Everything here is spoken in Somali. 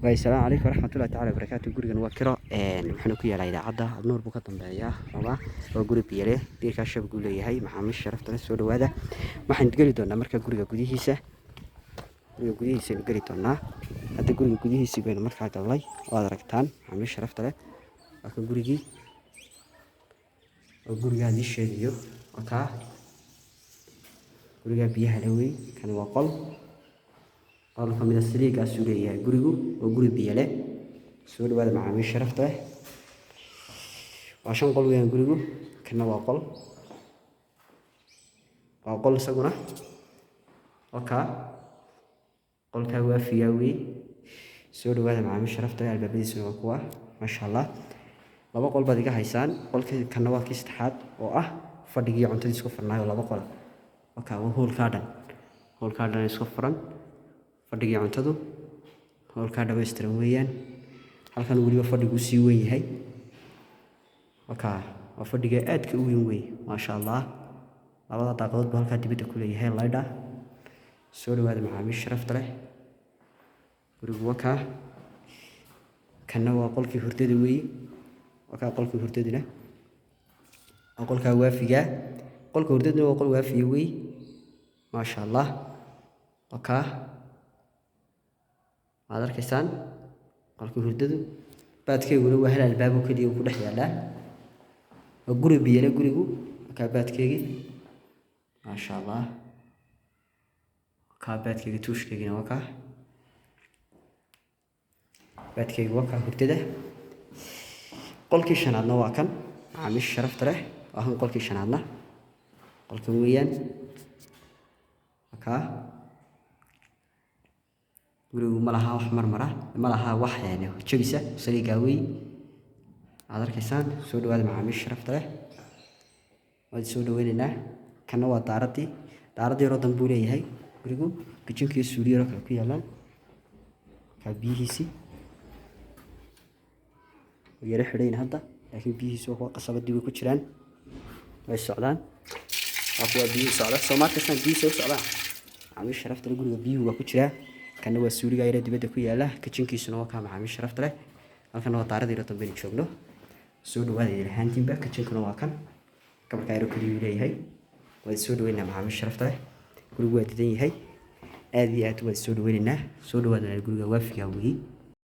السلام عليكم ورحمة الله تعالى وبركاته. gurigan waa kiro waxaan ku yeelay idaacada nuur buu ka dambeeyaa raba oo guri biyale deerka shab uu leeyahay maxaamiis sharafta leh soo dhawaada waxaan gali doonaa marka guriga gudihiisa gali doonaa hadda guriga gudihiisa baynu markaa galnay waad aragtaan maxaamiis sharafta leh waa ka gurigii oo guriga disheeyo ka guriga biyaha lawey kan waa qol qolka mid asliga soo leeyahay gurigu oo guri biyale soo dhawaada maxaamiis sharafta leh waa shan qol weeyaan gurigu kana waa qol isaguna qolka waa fiyaawey soo dhawaada maxaamiis sharafta leh albaabadiisa waa kuwa masha Allah laba qol baad iga haysaan qolka kana waa kii saddexaad oo ah fadhigii cuntadii isku furnaayo laba qol waa hoolka dhan isku furan fadhigii cuntadu hoolka dhameystiran weeyaan halkan waliba fadhigu sii weyn yahay waa fadhiga aadka u weyn wey masha Allah labada daaqadood baa halka dibadda ku leeyahay layda soo dhawaada maxaamiis sharafta leh gurigu kana waa qolkii hurdada wey qolkii hurdadina qolka waafiga qolka hurdadina waa qol waafiga wey masha Allah waad arkaysaan qolka hurdadu baadkeeguna waa hal albaab oo kaliya ku dhex yaala waa guri biyale gurigu baadkeegii masha Allah baadkeega tuushkeegina waa baadkeega waa hurdada qolkii shanaadna waa kan maxaamiis sharafta leh waa qolkii shanaadna qolka weeyaan gurigu malaha wax marmara malaha wax jabisa saliga wey aad arkaysaan soo dhawaada maxaamiis sharafta leh waad soo dhaweynaynaa kana waa daaradii rodan buu leeyahay gurigu kitchenkii suuliyo kale ku yaalaan biyihiisi yara xidhayn hadda laakiin biyihiisu waa qasabadii way ku jiraan way socdaan waa biyo socda Soomaaliya biyo socdaan maxaamiis sharafta leh guriga biyuhu waa ku jiraa kana waa suuliga yara dibadda ku yaala kitchenkiisuna waa maxaamiis sharafta leh halkan waa daaradii rodan baynu joogno soo dhawaada ilahaantiinba kitchenkuna waa kan kabarka yaro kaliya leeyahay waad soo dhaweynaa maxaamiis sharafta leh gurigu waa didan yahay aad iyo aad waad soo dhaweynaynaa soo dhawaada guriga waafiga weey